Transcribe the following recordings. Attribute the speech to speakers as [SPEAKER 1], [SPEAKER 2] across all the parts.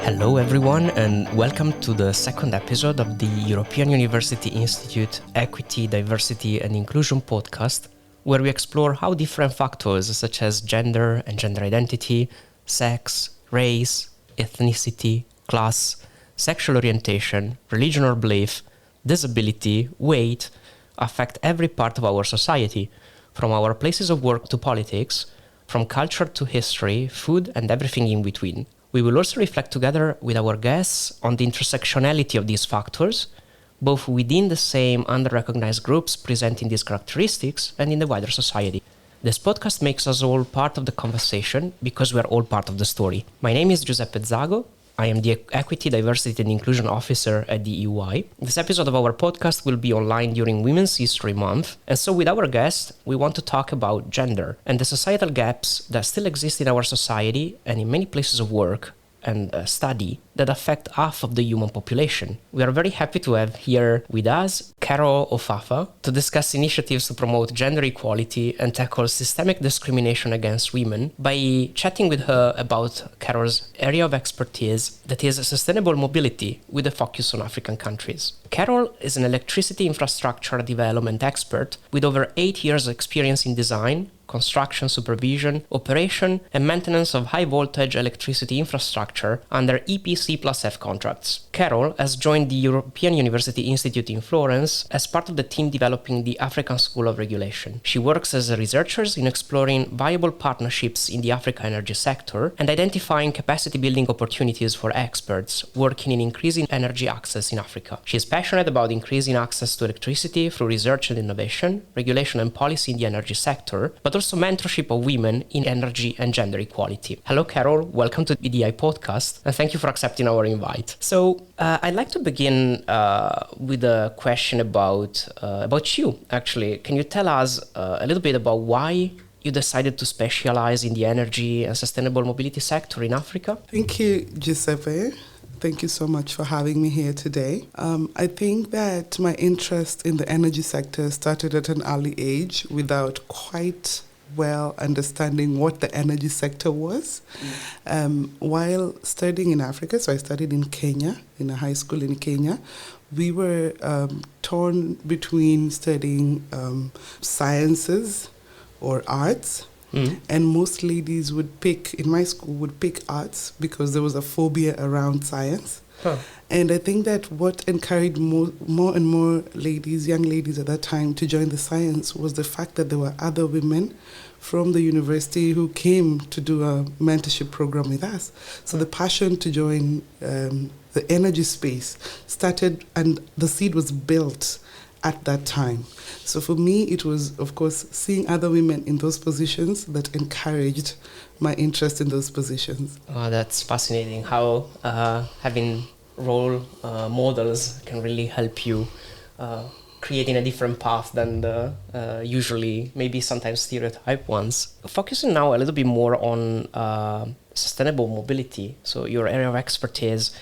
[SPEAKER 1] Hello everyone, and welcome to the second episode of the European University Institute Equity, Diversity and Inclusion podcast, where we explore how different factors such as gender and gender identity, sex, race, ethnicity, class, sexual orientation, religion or belief, disability, weight, affect every part of our society, from our places of work to politics, from culture to history, food and everything in between. We will also reflect together with our guests on the intersectionality of these factors, both within the same under-recognized groups presenting these characteristics and in the wider society. This podcast makes us all part of the conversation because we are all part of the story. My name is Giuseppe Zago. I am the Equity, Diversity and Inclusion Officer at the EY. This episode of our podcast will be online during Women's History Month. And so with our guest, we want to talk about gender and the societal gaps that still exist in our society and in many places of work and study that affect half of the human population. We are very happy to have here with us Awuor Ofafa to discuss initiatives to promote gender equality and tackle systemic discrimination against women by chatting with her about Awuor's area of expertise, that is sustainable mobility with a focus on African countries. Awuor is an electricity infrastructure development expert with over 8 years experience in design, construction supervision, operation, and maintenance of high-voltage electricity infrastructure under EPC+F contracts. Awuor has joined the European University Institute in Florence as part of the team developing the African School of Regulation. She works as a researcher in exploring viable partnerships in the Africa energy sector and identifying capacity-building opportunities for experts working in increasing energy access in Africa. She is passionate about increasing access to electricity through research and innovation, regulation and policy in the energy sector, but also mentorship of women in energy and gender equality. Hello, Awuor. Welcome to the EDI podcast, and thank you for accepting our invite. So, I'd like to begin with a question about you. Actually, can you tell us a little bit about why you decided to specialize in the energy and sustainable mobility sector in Africa?
[SPEAKER 2] Thank you, Giuseppe. Thank you so much for having me here today. I think that my interest in the energy sector started at an early age without quite well understanding what the energy sector was. While studying in Africa, so I studied in Kenya, in a high school in Kenya, we were torn between studying sciences or arts. And most ladies would pick, in my school, would pick arts because there was a phobia around science. And I think that what encouraged more and more ladies, young ladies at that time, to join the science was the fact that there were other women from the university who came to do a mentorship program with us. So the passion to join the energy space started, and the seed was built at that time. So for me, it was, of course, seeing other women in those positions that encouraged my interest in those positions.
[SPEAKER 1] Oh, that's fascinating how having role models can really help you creating a different path than the usually, maybe sometimes stereotype ones. Focusing now a little bit more on sustainable mobility, so your area of expertise,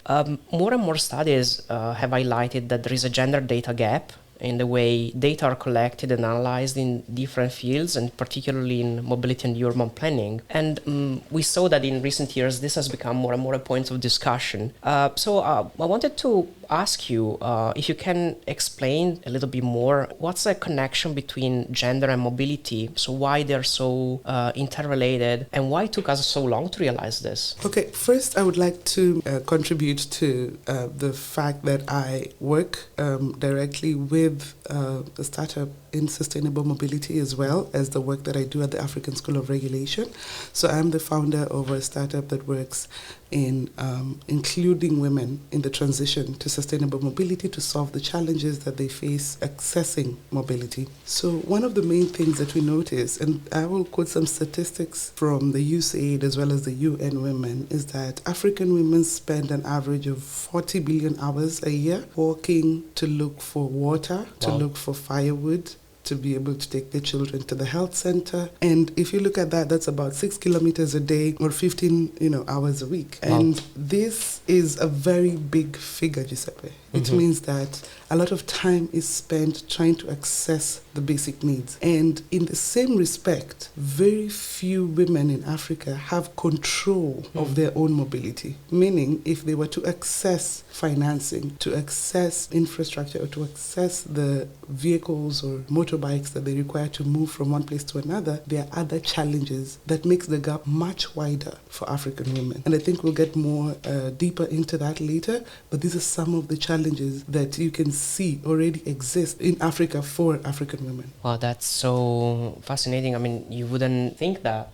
[SPEAKER 1] more and more studies have highlighted that there is a gender data gap in the way data are collected and analyzed in different fields, and particularly in mobility and urban planning. And we saw that in recent years, this has become more and more a point of discussion. So I wanted to ask you if you can explain a little bit more what's the connection between gender and mobility, so why they're so interrelated, and why it took us so long to realize this.
[SPEAKER 2] Okay, first I would like to contribute to the fact that I work directly with a startup in sustainable mobility as well as the work that I do at the African School of Regulation. So I'm the founder of a startup that works in including women in the transition to sustainable mobility to solve the challenges that they face accessing mobility. So one of the main things that we notice, and I will quote some statistics from the USAID as well as the UN Women, is that African women spend an average of 40 billion hours a year walking to look for water, to look for firewood, to be able to take their children to the health center. And if you look at that, that's about 6 kilometers a day or 15 hours a week.
[SPEAKER 1] Wow.
[SPEAKER 2] And this is a very big figure, Giuseppe. It means that a lot of time is spent trying to access the basic needs. And in the same respect, very few women in Africa have control of their own mobility. Meaning, if they were to access financing, to access infrastructure, or to access the vehicles or motorbikes that they require to move from one place to another, there are other challenges that makes the gap much wider for African women. And I think we'll get more deeper into that later, but these are some of the challenges that you can see already exist in Africa for African women.
[SPEAKER 1] Wow, that's so fascinating. I mean, you wouldn't think that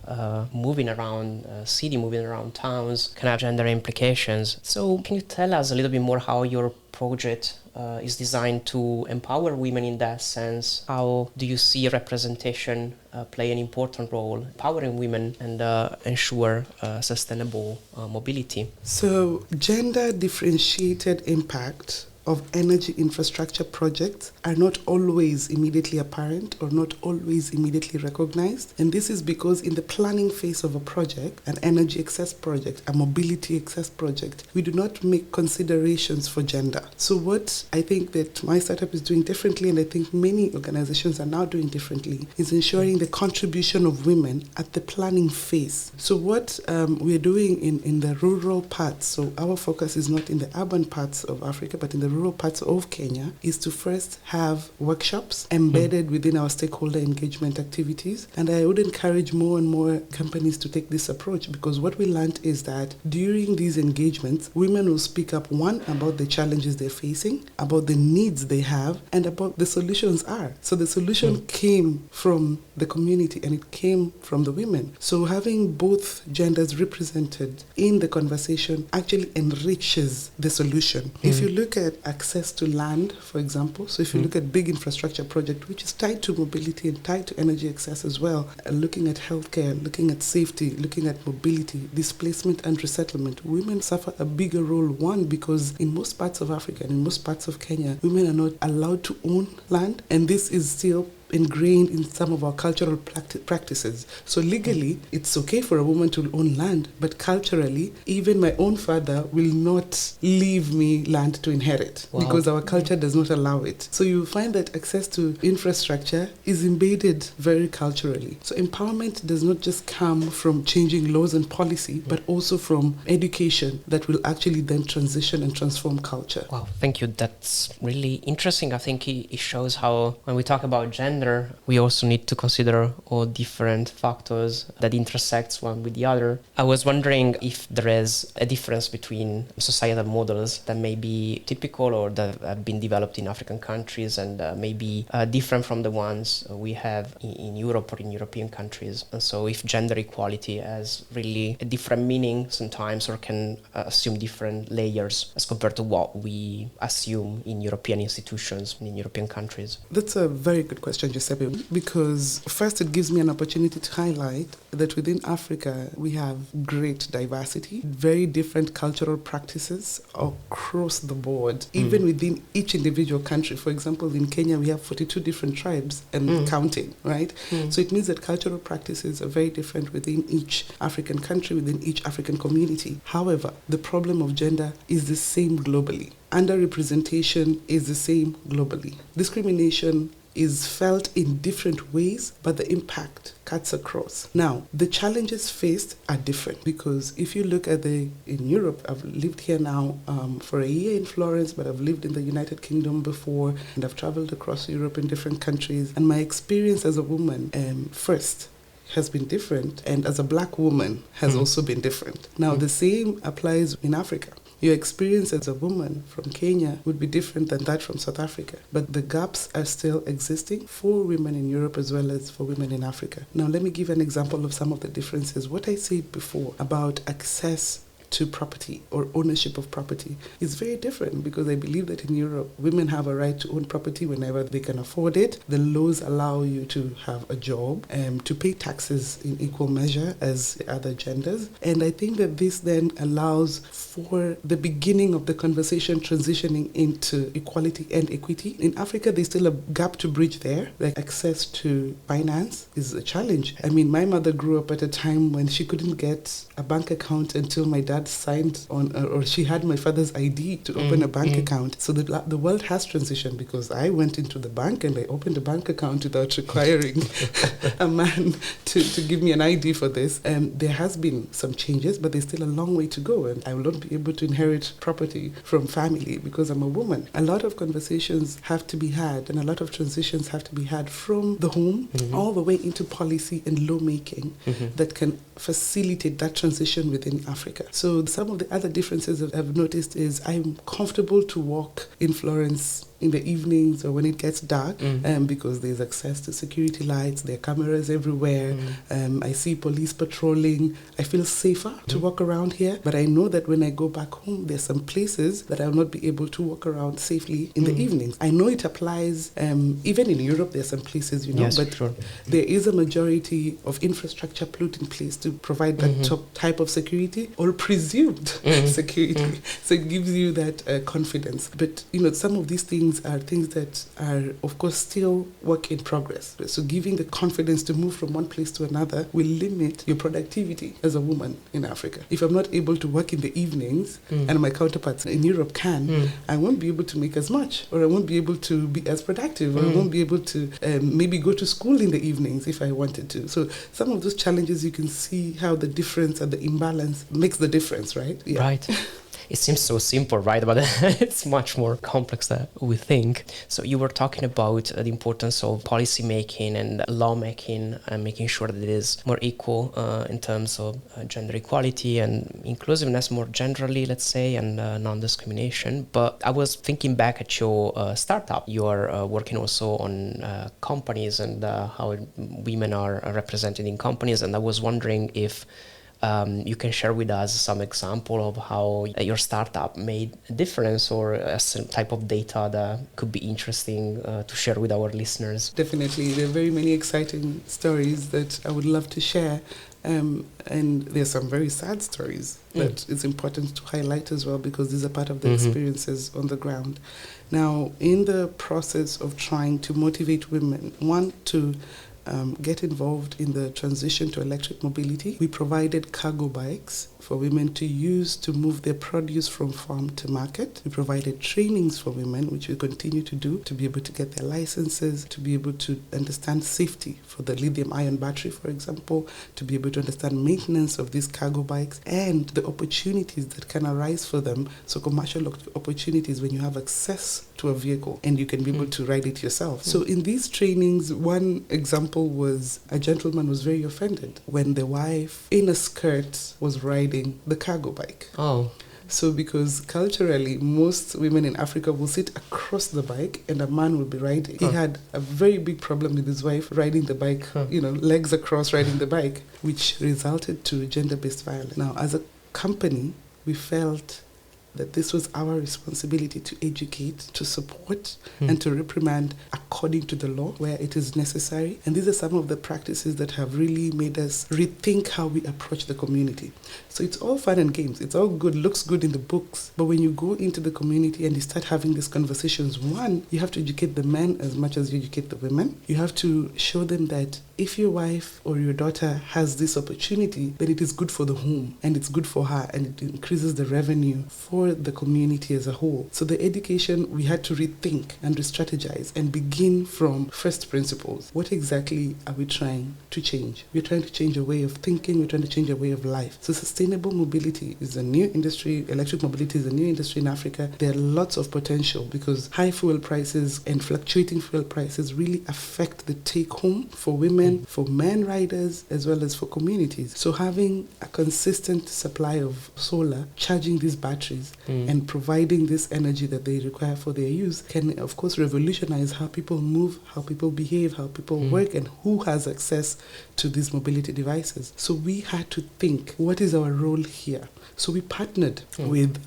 [SPEAKER 1] moving around moving around towns can have gender implications. So can you tell us a little bit more how your project is designed to empower women in that sense? How do you see representation play an important role empowering women and ensure sustainable mobility?
[SPEAKER 2] So gender differentiated impact of energy infrastructure projects are not always immediately apparent or not always immediately recognized. And this is because in the planning phase of a project, an energy access project, a mobility access project, we do not make considerations for gender. So what I think that my startup is doing differently, and I think many organizations are now doing differently, is ensuring the contribution of women at the planning phase. So what we're doing in the rural parts, so our focus is not in the urban parts of Africa, but in the rural parts of Kenya, is to first have workshops embedded within our stakeholder engagement activities. And I would encourage more and more companies to take this approach, because what we learned is that during these engagements, women will speak up, one, about the challenges they're facing, about the needs they have, and about the solutions are. So the solution came from the community and it came from the women. So having both genders represented in the conversation actually enriches the solution. If you look at access to land, for example, so if you look at big infrastructure project, which is tied to mobility and tied to energy access as well, looking at healthcare, looking at safety, looking at mobility, displacement and resettlement, women suffer a bigger role, one, because in most parts of Africa and in most parts of Kenya, women are not allowed to own land, and this is still ingrained in some of our cultural practices. So legally, it's okay for a woman to own land, but culturally, even my own father will not leave me land to inherit because our culture does not allow it. So you find that access to infrastructure is embedded very culturally. So empowerment does not just come from changing laws and policy, but also from education that will actually then transition and transform culture.
[SPEAKER 1] Wow, thank you. That's really interesting. I think it shows how when we talk about gender, we also need to consider all different factors that intersects one with the other. I was wondering if there is a difference between societal models that may be typical or that have been developed in African countries and maybe different from the ones we have in Europe or in European countries. And so if gender equality has really a different meaning sometimes or can assume different layers as compared to what we assume in European institutions and in European countries.
[SPEAKER 2] That's a very good question, Giuseppe, because first it gives me an opportunity to highlight that within Africa we have great diversity, very different cultural practices across the board, even within each individual country. For example, in Kenya we have 42 different tribes and counting, right? So it means that cultural practices are very different within each African country, within each African community. However, the problem of gender is the same globally. Underrepresentation is the same globally. Discrimination is felt in different ways, but the impact cuts across. Now, the challenges faced are different because if you look at in Europe, I've lived here now for a year in Florence, but I've lived in the United Kingdom before, and I've traveled across Europe in different countries. And my experience as a woman, first, has been different, and as a black woman has also been different. Now, the same applies in Africa. Your experience as a woman from Kenya would be different than that from South Africa. But the gaps are still existing for women in Europe as well as for women in Africa. Now, let me give an example of some of the differences. What I said before about access to property or ownership of property is very different, because I believe that in Europe, women have a right to own property whenever they can afford it. The laws allow you to have a job, to pay taxes in equal measure as the other genders. And I think that this then allows for the beginning of the conversation transitioning into equality and equity. In Africa, there's still a gap to bridge there. Like access to finance is a challenge. I mean, my mother grew up at a time when she couldn't get a bank account until my dad signed on, or she had my father's ID to open a bank account. So the world has transitioned, because I went into the bank and I opened a bank account without requiring a man to give me an ID for this. There has been some changes, but there's still a long way to go, and I will not be able to inherit property from family because I'm a woman. A lot of conversations have to be had, and a lot of transitions have to be had from the home all the way into policy and lawmaking that can facilitate that transition within Africa. So some of the other differences that I've noticed is I'm comfortable to walk in Florence in the evenings or when it gets dark, because there's access to security lights, there are cameras everywhere. I see police patrolling. I feel safer to walk around here. But I know that when I go back home, there's some places that I'll not be able to walk around safely in the evenings. I know it applies, even in Europe, there's some places,
[SPEAKER 1] yes,
[SPEAKER 2] but
[SPEAKER 1] sure.
[SPEAKER 2] There is a majority of infrastructure put in place to provide that type of security, or presumed security. So it gives you that confidence. But, some of these things are things that are, of course, still work in progress. So giving the confidence to move from one place to another will limit your productivity as a woman in Africa. If I'm not able to work in the evenings, and my counterparts in Europe can, I won't be able to make as much, or I won't be able to be as productive, or I won't be able to maybe go to school in the evenings if I wanted to. So some of those challenges, you can see how the difference and the imbalance makes the difference, right?
[SPEAKER 1] Yeah. Right. It seems so simple, right? But it's much more complex than we think. So you were talking about the importance of policy making and lawmaking and making sure that it is more equal in terms of gender equality and inclusiveness more generally, let's say, and non-discrimination. But I was thinking back at your startup. You are working also on companies and how women are represented in companies. And I was wondering if you can share with us some example of how your startup made a difference, or some type of data that could be interesting to share with our listeners.
[SPEAKER 2] Definitely. There are very many exciting stories that I would love to share. And there's some very sad stories that it's important to highlight as well, because these are part of the experiences on the ground. Now, in the process of trying to motivate women, to get involved in the transition to electric mobility, we provided cargo bikes for women to use to move their produce from farm to market. We provided trainings for women, which we continue to do, to be able to get their licenses, to be able to understand safety for the lithium-ion battery, for example, to be able to understand maintenance of these cargo bikes and the opportunities that can arise for them. So commercial opportunities when you have access to a vehicle and you can be able to ride it yourself. So in these trainings, one example was a gentleman was very offended when the wife in a skirt was riding the cargo bike.
[SPEAKER 1] Oh.
[SPEAKER 2] So because culturally, most women in Africa will sit across the bike and a man will be riding. He had a very big problem with his wife riding the bike, legs across riding the bike, which resulted to gender-based violence. Now, as a company, we felt that this was our responsibility to educate, to support, and to reprimand according to the law where it is necessary. And these are some of the practices that have really made us rethink how we approach the community. So it's all fun and games. It's all good, looks good in the books. But when you go into the community and you start having these conversations, one, you have to educate the men as much as you educate the women. You have to show them that if your wife or your daughter has this opportunity, then it is good for the home and it's good for her and it increases the revenue for the community as a whole. So the education, we had to rethink and re-strategize and begin from first principles. What exactly are we trying to change? We're trying to change a way of thinking. We're trying to change a way of life. So sustainable mobility is a new industry. Electric mobility is a new industry in Africa. There are lots of potential because high fuel prices and fluctuating fuel prices really affect the take home for women women, for men riders, as well as for communities. So having a consistent supply of solar, charging these batteries and providing this energy that they require for their use can, of course, revolutionize how people move, how people behave, how people work, and who has access to these mobility devices. So we had to think, what is our role here? So we partnered with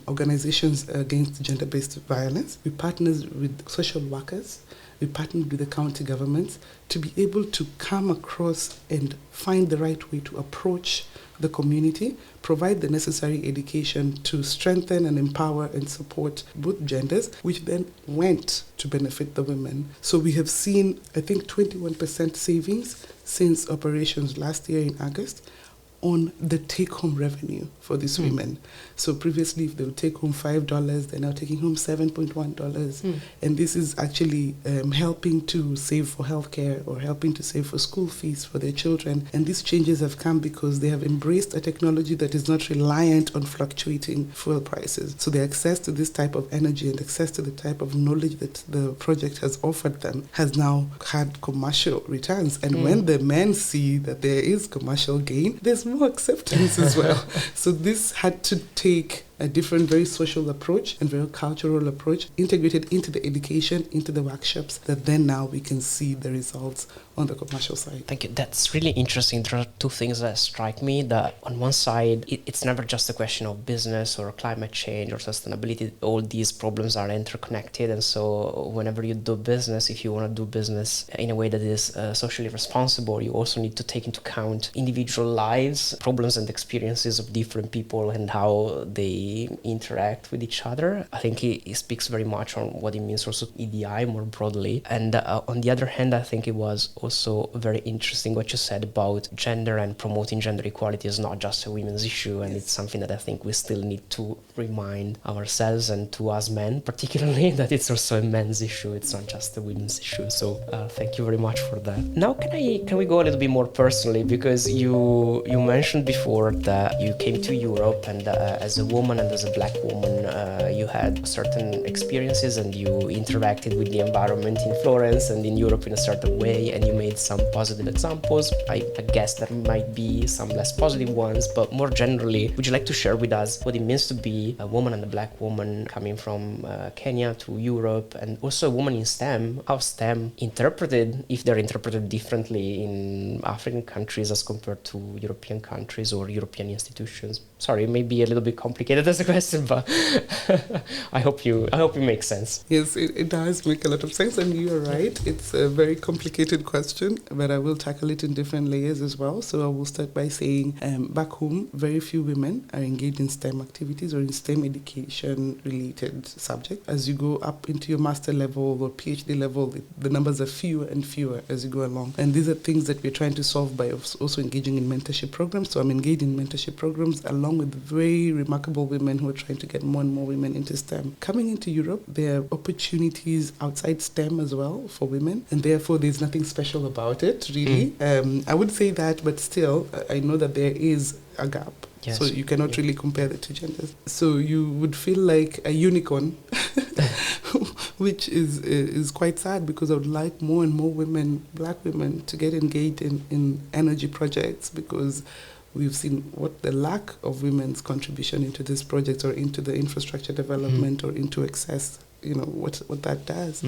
[SPEAKER 2] organizations against gender-based violence. We partnered with social workers. We partnered with the county governments to be able to come across and find the right way to approach the community, provide the necessary education to strengthen and empower and support both genders, which then went to benefit the women. So we have seen, I think, 21% savings since operations last year in August on the take-home revenue for these women. So previously, if they would take home $5, they're now taking home $7.1. And this is actually helping to save for healthcare or helping to save for school fees for their children. And these changes have come because they have embraced a technology that is not reliant on fluctuating fuel prices. So the access to this type of energy and access to the type of knowledge that the project has offered them has now had commercial returns. And when the men see that there is commercial gain, there's more acceptance as well. So this had to take a different, very social approach and very cultural approach, integrated into the education, into the workshops, that then now we can see the results on the commercial side.
[SPEAKER 1] Thank you. That's really interesting. There are two things that strike me. That on one side, it's never just a question of business or climate change or sustainability. All these problems are interconnected. And so whenever you do business, if you want to do business in a way that is socially responsible, you also need to take into account individual lives, problems and experiences of different people and how they interact with each other. I think it speaks very much on what it means also EDI more broadly. And on the other hand, I think it was also very interesting what you said about gender and promoting gender equality is not just a women's issue. And it's something that I think we still need to remind ourselves and to us men particularly that it's also a men's issue. It's not just a women's issue. So thank you very much for that. Now can we go a little bit more personally, because you mentioned before that you came to Europe and as a woman and as a black woman, you had certain experiences and you interacted with the environment in Florence and in Europe in a certain way, and you made some positive examples. I guess there might be some less positive ones, but more generally, would you like to share with us what it means to be a woman and a black woman coming from Kenya to Europe, and also a woman in STEM, how STEM interpreted, if they're interpreted differently in African countries as compared to European countries or European institutions? Sorry, it may be a little bit complicated as a question, but I hope it makes sense.
[SPEAKER 2] Yes, it does make a lot of sense, and you are right. It's a very complicated question, but I will tackle it in different layers as well. So I will start by saying back home, very few women are engaged in STEM activities or in STEM education-related subjects. As you go up into your master level or PhD level, the numbers are fewer and fewer as you go along. And these are things that we're trying to solve by also engaging in mentorship programs. So I'm engaged in mentorship programs along with very remarkable women who are trying to get more and more women into STEM. Coming into Europe, there are opportunities outside STEM as well for women, and therefore there's nothing special about it, really. I would say that, but still, I know that there is a gap. Yes. So you cannot really compare the two genders. So you would feel like a unicorn, which is quite sad, because I would like more and more women, black women, to get engaged in energy projects, because we've seen what the lack of women's contribution into these projects or into the infrastructure development or into access, what that does.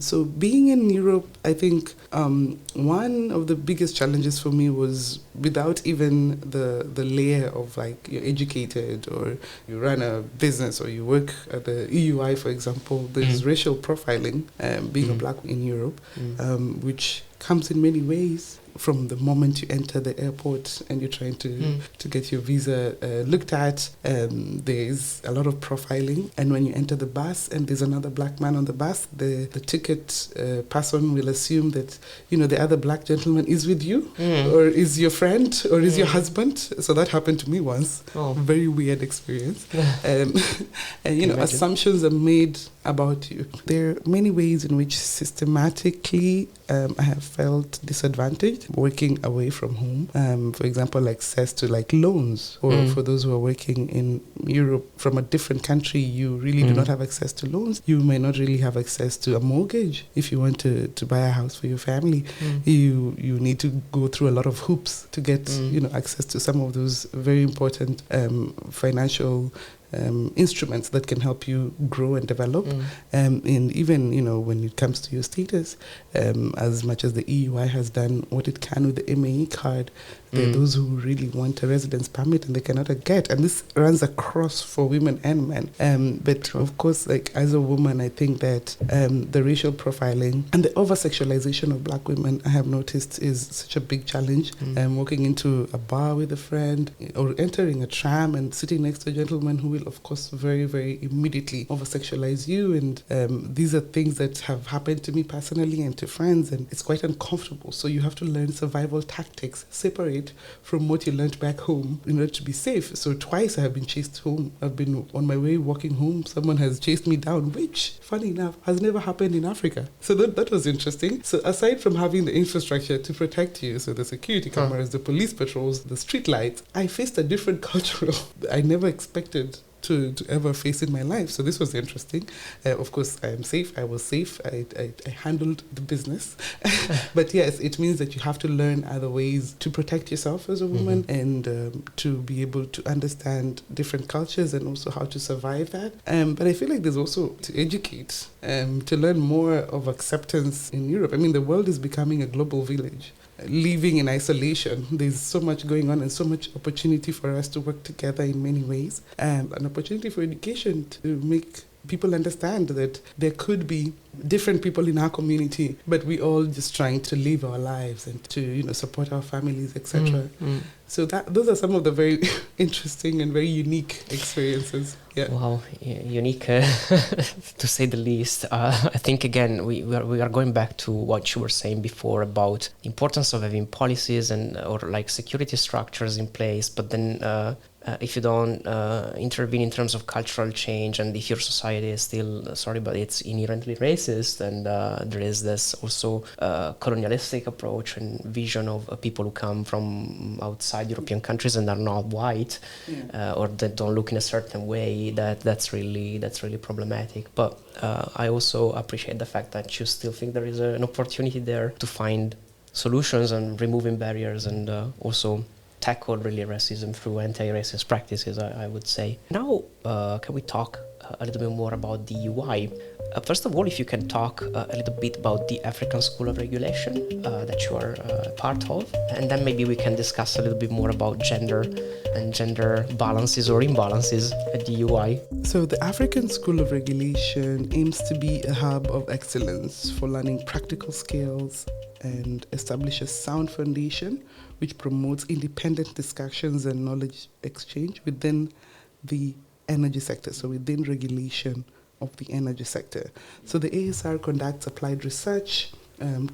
[SPEAKER 2] So being in Europe, I think one of the biggest challenges for me was, without even the layer of like you're educated or you run a business or you work at the EUI, for example, there's racial profiling being a black in Europe, which comes in many ways. From the moment you enter the airport and you're trying to get your visa looked at, there's a lot of profiling. And when you enter the bus and there's another black man on the bus, the ticket person will assume that, the other black gentleman is with you or is your friend or is your husband. So that happened to me once. Very weird experience. And assumptions are made about you. There are many ways in which systematically I have felt disadvantaged working away from home. For example, access to like loans, or for those who are working in Europe from a different country, you really do not have access to loans. You may not really have access to a mortgage if you want to buy a house for your family. You need to go through a lot of hoops to get access to some of those very important financial instruments that can help you grow and develop. And even, when it comes to your status, as much as the EUI has done what it can with the MAE card, there are those who really want a residence permit and they cannot get. And this runs across for women and men. But of course, like as a woman, I think that the racial profiling and the over-sexualization of black women, I have noticed, is such a big challenge. Walking into a bar with a friend or entering a tram and sitting next to a gentleman who will, of course, very, very immediately over-sexualize you. And these are things that have happened to me personally and to friends, and it's quite uncomfortable. So you have to learn survival tactics, separate from what you learned back home in order to be safe. So twice I have been chased home. I've been on my way walking home. Someone has chased me down, which, funny enough, has never happened in Africa. So that was interesting. So aside from having the infrastructure to protect you, so the security cameras, the police patrols, the street lights, I faced a different cultural I never expected to ever face in my life. So this was interesting. Of course, I am safe. I was safe. I handled the business. But yes, it means that you have to learn other ways to protect yourself as a woman and to be able to understand different cultures and also how to survive that. But I feel like there's also to educate, to learn more of acceptance in Europe. I mean, the world is becoming a global village. Living in isolation, there's so much going on and so much opportunity for us to work together in many ways. An opportunity for education to make people understand that there could be different people in our community, but we all just trying to live our lives and to support our families, etc. So those are some of the very interesting and very unique experiences. Yeah.
[SPEAKER 1] Wow, unique to say the least. I think again we are going back to what you were saying before about the importance of having policies or like security structures in place, but then if you don't intervene in terms of cultural change, and if your society is still, but it's inherently racist, and there is this also colonialistic approach and vision of people who come from outside European countries and are not white, or that don't look in a certain way, that's really problematic. But I also appreciate the fact that you still think there is an opportunity there to find solutions and removing barriers, and also tackle really racism through anti-racist practices, I would say. Now, can we talk a little bit more about the UI? First of all, if you can talk a little bit about the African School of Regulation that you are part of, and then maybe we can discuss a little bit more about gender and gender balances or imbalances at the UI.
[SPEAKER 2] So the African School of Regulation aims to be a hub of excellence for learning practical skills and establish a sound foundation which promotes independent discussions and knowledge exchange within the energy sector, so within regulation of the energy sector. So the ASR conducts applied research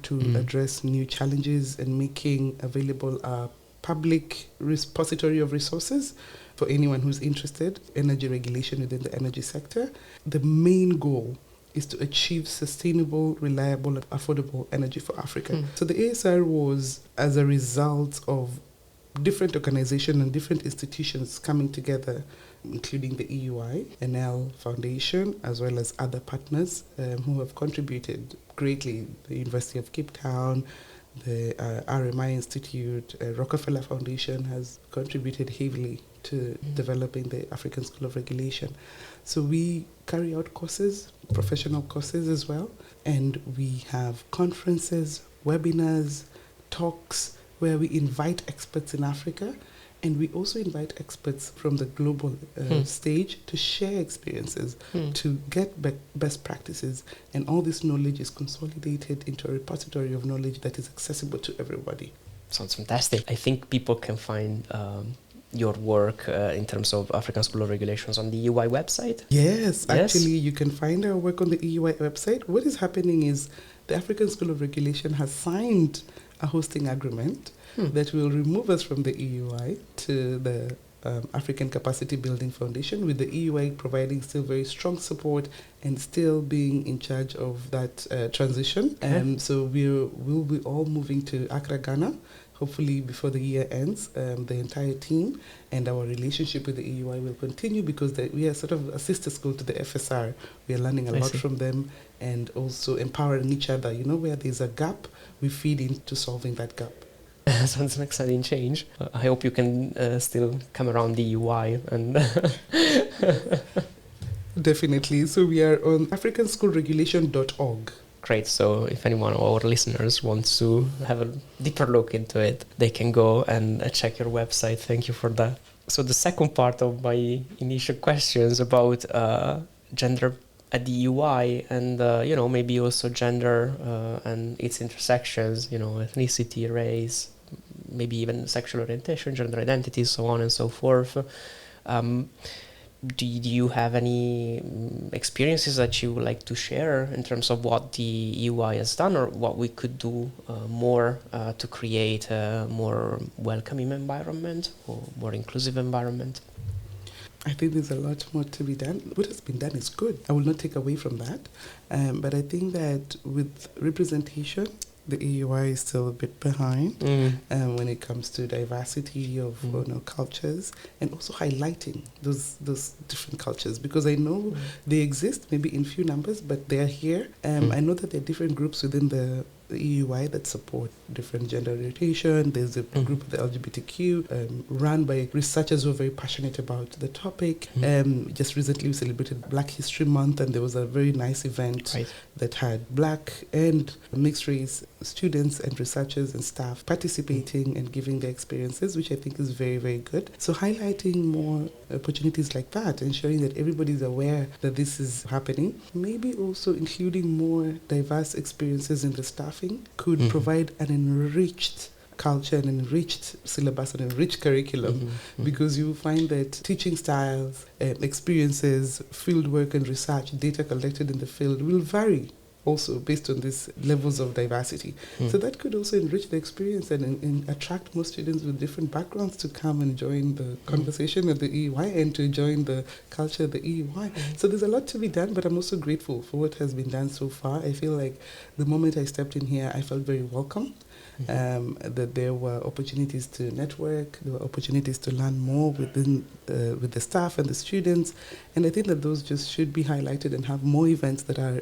[SPEAKER 2] to address new challenges and making available a public repository of resources for anyone who's interested in energy regulation within the energy sector. The main goal is to achieve sustainable, reliable, and affordable energy for Africa. So the ASR was as a result of different organizations and different institutions coming together, including the EUI, NL Foundation, as well as other partners who have contributed greatly. The University of Cape Town, the RMI Institute, Rockefeller Foundation has contributed heavily to developing the African School of Regulation. So we carry out courses, professional courses as well, and we have conferences, webinars, talks where we invite experts in Africa, and we also invite experts from the global stage to share experiences, to get best practices, and all this knowledge is consolidated into a repository of knowledge that is accessible to everybody.
[SPEAKER 1] Sounds fantastic. I think people can find your work in terms of African School of Regulations on the EUI website?
[SPEAKER 2] Yes, actually you can find our work on the EUI website. What is happening is the African School of Regulation has signed a hosting agreement that will remove us from the EUI to the African Capacity Building Foundation, with the EUI providing still very strong support and still being in charge of that transition. So we'll be all moving to Accra, Ghana, hopefully before the year ends, the entire team, and our relationship with the EUI will continue because we are sort of a sister school to the FSR. We are learning a lot from them and also empowering each other. Where there's a gap, we feed into solving that gap.
[SPEAKER 1] Sounds an exciting change. I hope you can still come around the EUI and...
[SPEAKER 2] Definitely. So we are on africanschoolregulation.org.
[SPEAKER 1] Great. So if anyone of our listeners wants to have a deeper look into it, they can go and check your website. Thank you for that. So the second part of my initial questions about gender at the EUI and, maybe also gender and its intersections, ethnicity, race, maybe even sexual orientation, gender identity, so on and so forth. Do you have any experiences that you would like to share in terms of what the EUI has done or what we could do more to create a more welcoming environment or more inclusive environment?
[SPEAKER 2] I think there's a lot more to be done. What has been done is good. I will not take away from that. But I think that with representation, the EUI is still a bit behind when it comes to diversity of cultures and also highlighting those different cultures, because I know they exist maybe in few numbers, but they are here. I know that there are different groups within the EUI that support different gender orientation. There's a group of the LGBTQ run by researchers who are very passionate about the topic. Just recently we celebrated Black History Month, and there was a very nice event that had Black and mixed race students and researchers and staff participating and giving their experiences, which I think is very, very good. So highlighting more opportunities like that, ensuring that everybody's aware that this is happening, maybe also including more diverse experiences in the staffing could provide an enriched culture, an enriched syllabus, an enriched curriculum, because you find that teaching styles, experiences, field work and research, data collected in the field will vary also based on these levels of diversity. So that could also enrich the experience and attract more students with different backgrounds to come and join the conversation at the EUI and to join the culture of the EUI. So there's a lot to be done, but I'm also grateful for what has been done so far. I feel like the moment I stepped in here, I felt very welcome. That there were opportunities to network, there were opportunities to learn more with the staff and the students, and I think that those just should be highlighted and have more events that are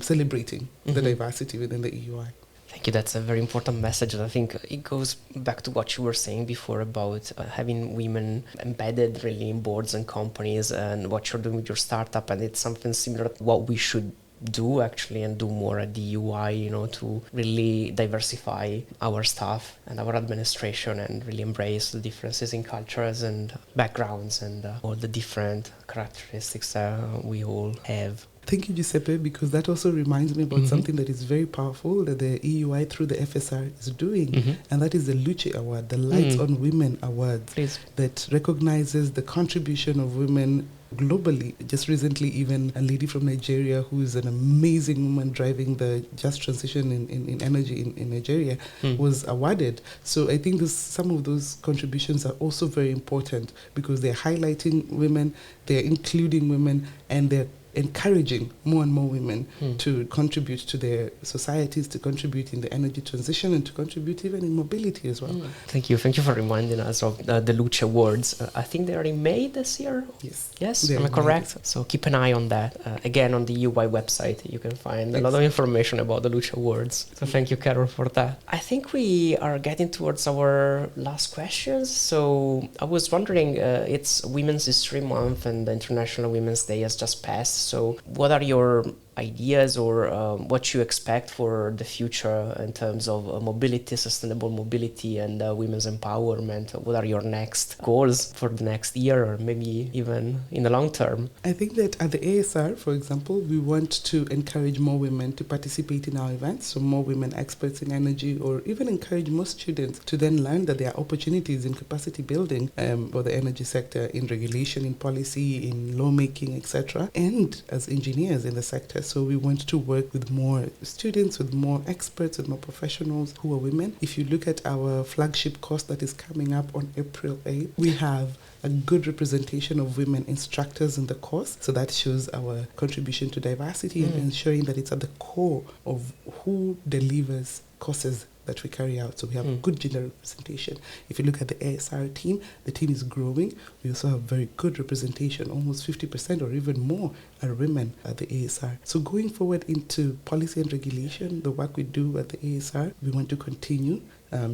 [SPEAKER 2] celebrating the diversity within the EUI.
[SPEAKER 1] Thank you. That's a very important message. And I think it goes back to what you were saying before about having women embedded really in boards and companies and what you're doing with your startup. And it's something similar to what we should do actually and do more at the UI, to really diversify our staff and our administration and really embrace the differences in cultures and backgrounds and all the different characteristics we all have.
[SPEAKER 2] Thank you, Giuseppe, because that also reminds me about something that is very powerful that the EUI through the FSR is doing, and that is the Luce Award, the Lights on Women Awards, that recognizes the contribution of women globally. Just recently, even a lady from Nigeria who is an amazing woman driving the just transition in energy in Nigeria was awarded. So I think some of those contributions are also very important because they're highlighting women, they're including women, and they're encouraging more and more women to contribute to their societies, to contribute in the energy transition, and to contribute even in mobility as well.
[SPEAKER 1] Thank you. Thank you for reminding us of the Luce Awards. I think they are in May this year? Yes? Am I correct? So keep an eye on that. Again, on the UI website, you can find a lot of information about the Luce Awards. So thank you, Carol, for that. I think we are getting towards our last questions. So I was wondering, it's Women's History Month and the International Women's Day has just passed. So what are your ideas or what you expect for the future in terms of mobility, sustainable mobility and women's empowerment? What are your next goals for the next year or maybe even in the long term?
[SPEAKER 2] I think that at the ASR, for example, we want to encourage more women to participate in our events, so more women experts in energy, or even encourage more students to then learn that there are opportunities in capacity building for the energy sector, in regulation, in policy, in lawmaking, etc., and as engineers in the sector. sector. So we want to work with more students, with more experts, with more professionals who are women. If you look at our flagship course that is coming up on April 8th, we have a good representation of women instructors in the course. So that shows our contribution to diversity and ensuring that it's at the core of who delivers courses that we carry out. So we have good gender representation. If you look at the ASR team, the team is growing. We also have very good representation. Almost 50% or even more are women at the ASR. So going forward into policy and regulation, the work we do at the ASR, we want to continue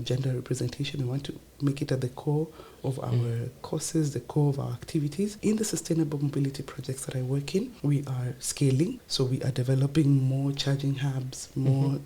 [SPEAKER 2] gender representation. We want to make it at the core of our courses, the core of our activities. In the sustainable mobility projects that I work in, we are scaling. So we are developing more charging hubs, we're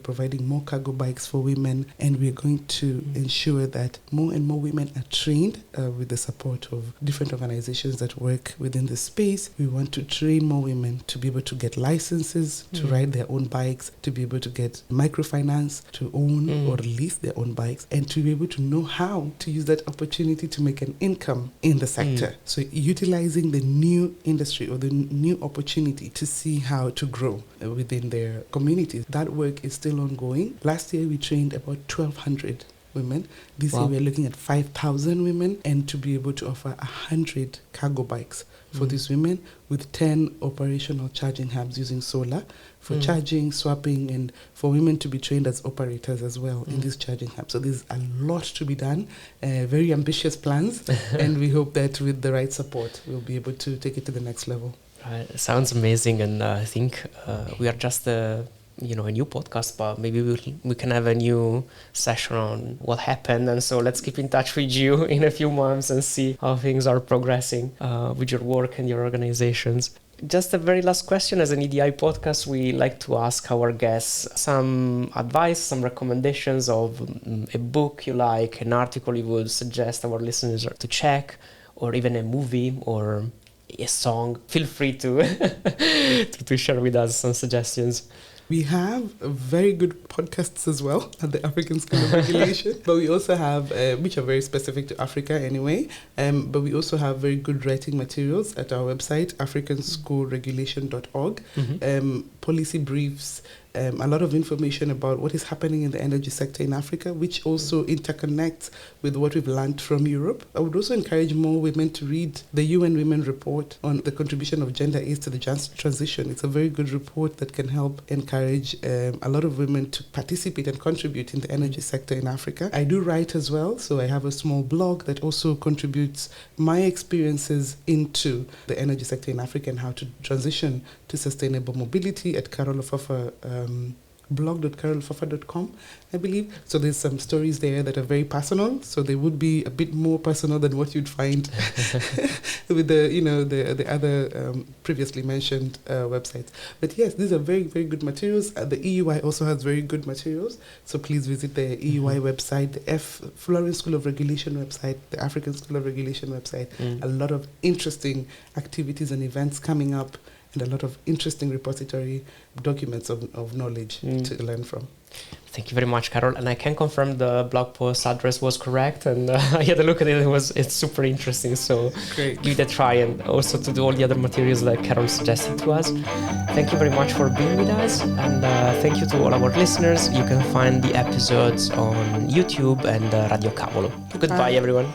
[SPEAKER 2] providing more cargo bikes for women, and we're going to ensure that more and more women are trained with the support of different organizations that work within the space. We want to train more women to be able to get licenses, to ride their own bikes, to be able to get microfinance, to own or lease their own bikes, and to be able to know how to use that opportunity to make an income in the sector. So utilizing the new industry or the new opportunity to see how to grow within their communities. That work is still ongoing. Last year we trained about 1,200 women. This year we're looking at 5,000 women, and to be able to offer 100 cargo bikes for these women with 10 operational charging hubs using solar for charging, swapping, and for women to be trained as operators as well in these charging hubs. So there's a lot to be done, very ambitious plans, and we hope that with the right support, we'll be able to take it to the next level.
[SPEAKER 1] Right. Sounds amazing, and I think we are just a new podcast, but maybe we can have a new session on what happened, and so let's keep in touch with you in a few months and see how things are progressing with your work and your organizations. Just a very last question. As an EDI podcast, we like to ask our guests some advice, some recommendations of a book you like, an article you would suggest our listeners to check, or even a movie or a song. Feel free to to share with us some suggestions.
[SPEAKER 2] We have very good podcasts as well at the African School of Regulation, but we also have, which are very specific to Africa anyway, but we also have very good writing materials at our website, africanschoolregulation.org, policy briefs, a lot of information about what is happening in the energy sector in Africa, which also interconnects with what we've learned from Europe. I would also encourage more women to read the UN Women Report on the contribution of gender aids to the just transition. It's a very good report that can help encourage a lot of women to participate and contribute in the energy sector in Africa. I do write as well, so I have a small blog that also contributes my experiences into the energy sector in Africa and how to transition to sustainable mobility at Carol Ofafa, blog.carolofafa.com, I believe. So there's some stories there that are very personal, so they would be a bit more personal than what you'd find with the other previously mentioned websites. But yes, these are very, very good materials. The EUI also has very good materials, so please visit the EUI website, the Florence School of Regulation website, the African School of Regulation website. A lot of interesting activities and events coming up, and a lot of interesting repository documents of knowledge to learn from.
[SPEAKER 1] Thank you very much, Carol. And I can confirm the blog post address was correct, and I had a look at it. It's super interesting. So
[SPEAKER 2] Great.
[SPEAKER 1] Give it a try, and also to do all the other materials that Carol suggested to us. Thank you very much for being with us, and thank you to all our listeners. You can find the episodes on YouTube and Radio Cavolo. Goodbye, everyone.